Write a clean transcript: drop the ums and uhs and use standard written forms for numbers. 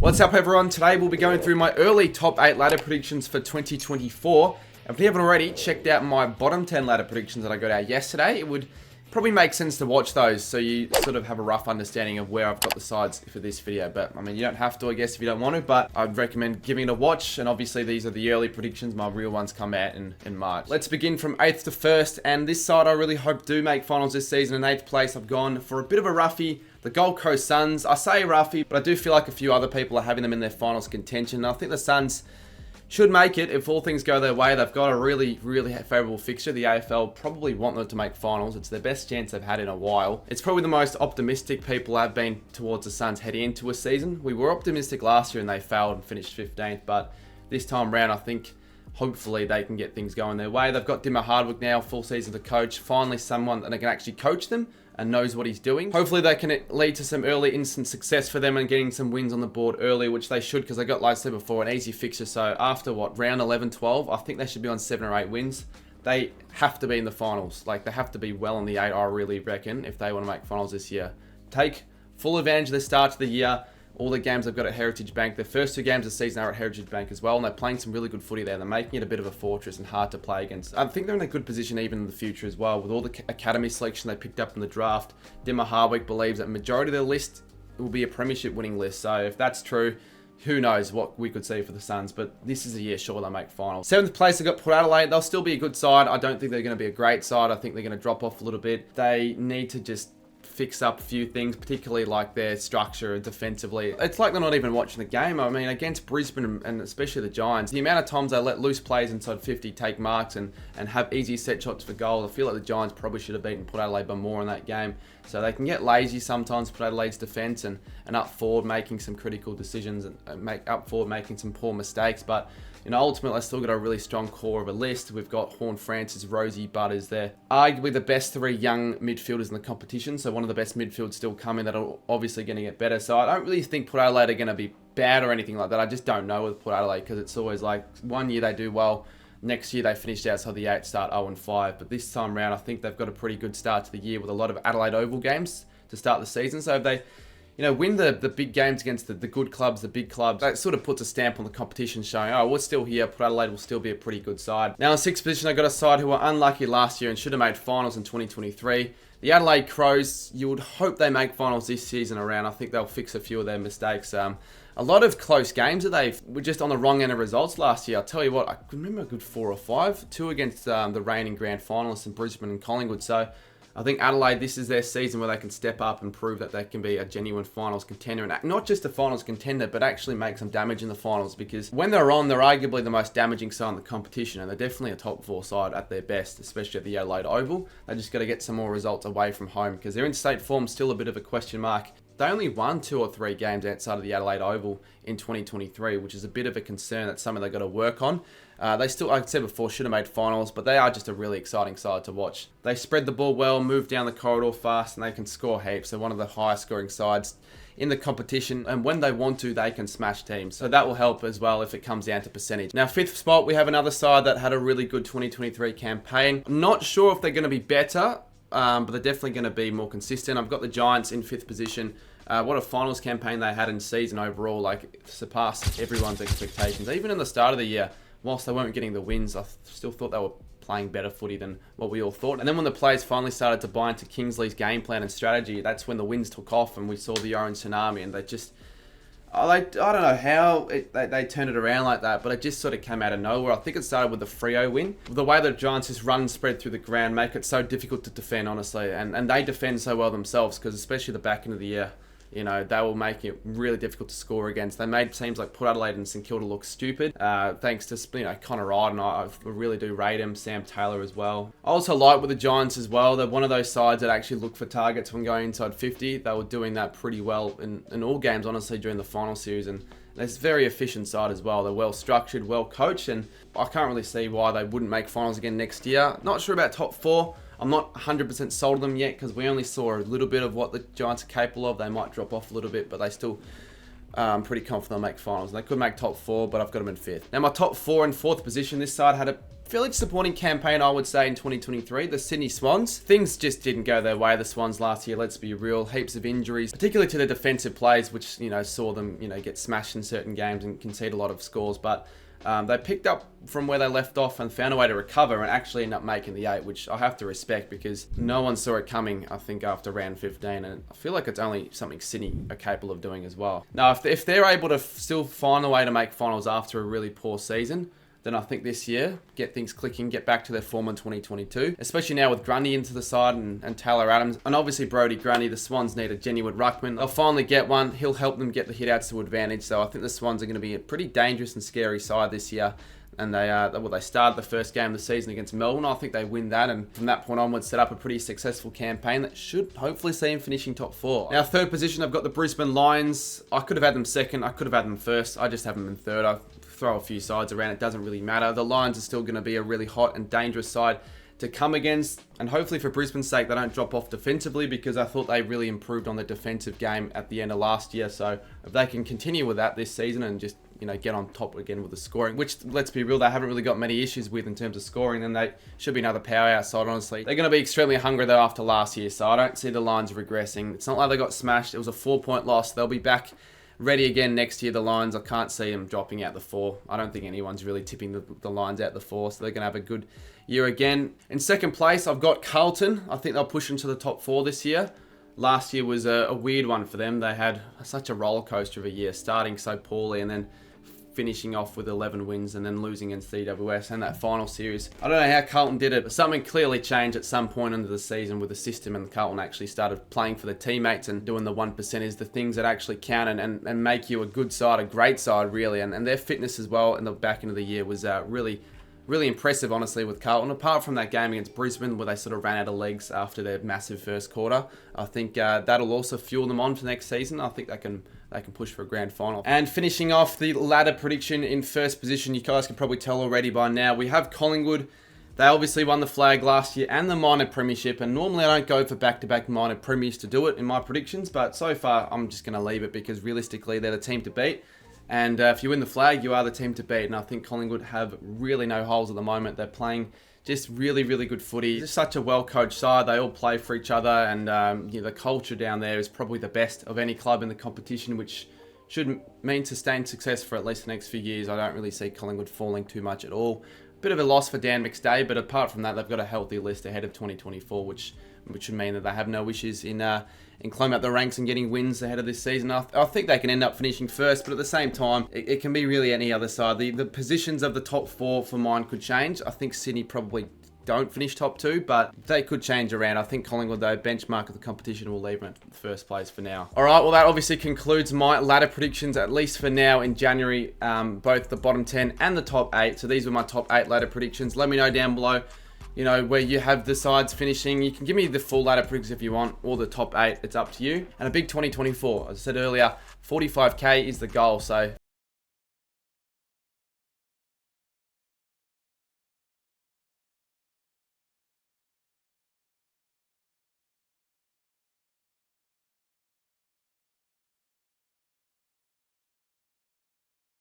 What's up everyone? Today we'll be going through my early top 8 ladder predictions for 2024. And if you haven't already checked out my bottom 10 ladder predictions that I got out yesterday, it would probably make sense to watch those so you sort of have a rough understanding of where I've got the sides for this video. But I mean, you don't have to, I guess, if you don't want to, but I'd recommend giving it a watch. And obviously these are the early predictions. My real ones come out in March. Let's begin from 8th to 1st. And this side I really hope do make finals this season. In 8th place, I've gone for a bit of a roughie. The Gold Coast Suns. I say roughie, but I do feel like a few other people are having them in their finals contention. I think the Suns should make it if all things go their way. They've got a really favourable fixture. The AFL probably want them to make finals. It's their best chance they've had in a while. It's probably the most optimistic people have been towards the Suns heading into a season. We were optimistic last year and they failed and finished 15th, but this time round I think hopefully they can get things going their way. They've got Dimmer Hardwick now, full season to coach. Finally someone that can actually coach them and knows what he's doing. Hopefully they can lead to some early instant success for them and getting some wins on the board early, which they should, because they got, like I said before, an easy fixture. So after round 11, 12, I think they should be on 7 or 8 wins. They have to be in the finals. Like, they have to be well in the 8, I really reckon, if they want to make finals this year. Take full advantage of the start of the year. All the games they've got at Heritage Bank. Their first 2 games of the season are at Heritage Bank as well, and they're playing some really good footy there. They're making it a bit of a fortress and hard to play against. I think they're in a good position even in the future as well, with all the academy selection they picked up in the draft. Dimmer Hardwick believes that majority of their list will be a premiership winning list. So if that's true, who knows what we could see for the Suns, but this is a year sure they'll make finals. 7th place, they've got Port Adelaide. They'll still be a good side. I don't think they're going to be a great side. I think they're going to drop off a little bit. They need to just fix up a few things, particularly like their structure defensively. It's like they're not even watching the game. I mean, against Brisbane and especially the Giants, the amount of times they let loose players inside 50 take marks and have easy set shots for goal, I feel like the Giants probably should have beaten Port Adelaide by more in that game. So they can get lazy sometimes, Port Adelaide's defence, and up forward making some critical decisions and up forward making some poor mistakes. But you know, ultimately, they've still got a really strong core of a list. We've got Horn Francis, Rosie, Butters there. Arguably the best 3 young midfielders in the competition. So one of the best midfields still coming that are obviously going to get better. So I don't really think Port Adelaide are going to be bad or anything like that. I just don't know with Port Adelaide, because it's always like one year they do well. Next year they finished outside the 8, start 0-5. But this time around, I think they've got a pretty good start to the year with a lot of Adelaide Oval games to start the season. So if they win the big games against the good clubs, the big clubs, that sort of puts a stamp on the competition showing, oh, we're still here. Port Adelaide will still be a pretty good side. Now in 6th position, I got a side who were unlucky last year and should have made finals in 2023. The Adelaide Crows, you would hope they make finals this season around. I think they'll fix a few of their mistakes. A lot of close games that they were just on the wrong end of results last year. I'll tell you what, I can remember a good 4 or 5. 2 against the reigning grand finalists in Brisbane and Collingwood. So I think Adelaide, this is their season where they can step up and prove that they can be a genuine finals contender. And not just a finals contender, but actually make some damage in the finals. Because when they're on, they're arguably the most damaging side in the competition. And they're definitely a top 4 side at their best, especially at the Adelaide Oval. They just got to get some more results away from home, because their in-state form's still a bit of a question mark. They only won 2 or 3 games outside of the Adelaide Oval in 2023, which is a bit of a concern. That's something they've got to work on. They still, like I said before, should have made finals, but they are just a really exciting side to watch. They spread the ball well, move down the corridor fast, and they can score heaps. They're one of the highest scoring sides in the competition, and when they want to, they can smash teams. So that will help as well if it comes down to percentage. Now, 5th spot, we have another side that had a really good 2023 campaign. I'm not sure if they're going to be better, but they're definitely going to be more consistent. I've got the Giants in 5th position. What a finals campaign they had in season overall, like surpassed everyone's expectations. Even in the start of the year, whilst they weren't getting the wins, I still thought they were playing better footy than what we all thought. And then when the players finally started to buy into Kingsley's game plan and strategy, that's when the wins took off and we saw the orange tsunami, and they just, I don't know how they turned it around like that, but it just sort of came out of nowhere. I think it started with the Freo win. The way the Giants just run and spread through the ground make it so difficult to defend, honestly. And they defend so well themselves, because especially the back end of the year, you know, they will make it really difficult to score against. They made teams like Port Adelaide and St Kilda look stupid, thanks to, Connah Wright, and I really do rate him. Sam Taylor as well. I also like with the Giants as well. They're one of those sides that actually look for targets when going inside 50. They were doing that pretty well in all games, honestly, during the final series. And it's a very efficient side as well. They're well structured, well coached, and I can't really see why they wouldn't make finals again next year. Not sure about top 4. I'm not 100% sold on them yet, because we only saw a little bit of what the Giants are capable of. They might drop off a little bit, but they still I'm pretty confident they'll make finals. They could make top 4, but I've got them in 5th. Now, my top 4 and 4th position this side had a fairly disappointing campaign, I would say, in 2023. The Sydney Swans. Things just didn't go their way, the Swans, last year, let's be real. Heaps of injuries, particularly to the defensive plays, which, you know, saw them, you know, get smashed in certain games and concede a lot of scores. But they picked up from where they left off and found a way to recover and actually end up making the 8, which I have to respect because no one saw it coming, I think, after round 15. And I feel like it's only something Sydney are capable of doing as well. Now, if they're able to still find a way to make finals after a really poor season, then I think this year, get things clicking, get back to their form in 2022. Especially now with Grundy into the side and Taylor Adams. And obviously Brodie Grundy, the Swans need a genuine ruckman. They'll finally get one. He'll help them get the hit-outs to advantage. So I think the Swans are going to be a pretty dangerous and scary side this year. And they started the first game of the season against Melbourne. I think they win that, and from that point onwards set up a pretty successful campaign that should hopefully see them finishing top 4. Now, 3rd position, I've got the Brisbane Lions. I could have had them 2nd. I could have had them 1st. I just have them in 3rd. I throw a few sides around. It doesn't really matter. The Lions are still going to be a really hot and dangerous side to come against, and hopefully for Brisbane's sake they don't drop off defensively, because I thought they really improved on the defensive game at the end of last year. So if they can continue with that this season and just, you know, get on top again with the scoring, which, let's be real, they haven't really got many issues with in terms of scoring, then they should be another power outside, honestly. They're going to be extremely hungry though after last year, so I don't see the Lions regressing. It's not like they got smashed. It was a 4-point loss. They'll be back ready again next year, the Lions. I can't see them dropping out the 4. I don't think anyone's really tipping the Lions out the 4, so they're going to have a good year again. In 2nd place, I've got Carlton. I think they'll push into the top 4 this year. Last year was a weird one for them. They had such a roller coaster of a year, starting so poorly and then finishing off with 11 wins and then losing in CWS and that final series. I don't know how Carlton did it, but something clearly changed at some point into the season with the system, and Carlton actually started playing for the teammates and doing the 1%ers, the things that actually count and make you a good side, a great side, really. And their fitness as well in the back end of the year was really impressive, honestly, with Carlton. Apart from that game against Brisbane, where they sort of ran out of legs after their massive first quarter, I think that'll also fuel them on for next season. I think they can push for a grand final. And finishing off the ladder prediction in 1st position, you guys can probably tell already by now, we have Collingwood. They obviously won the flag last year and the minor premiership, and normally I don't go for back-to-back minor premiers to do it in my predictions, but so far I'm just going to leave it because realistically they're the team to beat. And if you win the flag, you are the team to beat. And I think Collingwood have really no holes at the moment. They're playing just really good footy. Just such a well-coached side. They all play for each other. And you know, the culture down there is probably the best of any club in the competition, which should mean sustained success for at least the next few years. I don't really see Collingwood falling too much at all. Bit of a loss for Dan McStay, but apart from that, they've got a healthy list ahead of 2024, which would mean that they have no issues in climbing up the ranks and getting wins ahead of this season. I think they can end up finishing 1st, but at the same time, it can be really any other side. The positions of the top 4 for mine could change. I think Sydney probably don't finish top 2, but they could change around. I think Collingwood, though, benchmark of the competition, will leave them at 1st place for now. All right, well, that obviously concludes my ladder predictions, at least for now in January, both the bottom 10 and the top 8. So these were my top 8 ladder predictions. Let me know down below, you know, where you have the sides finishing. You can give me the full ladder predictions if you want, or the top 8. It's up to you. And a big 2024. As I said earlier, 45k is the goal. So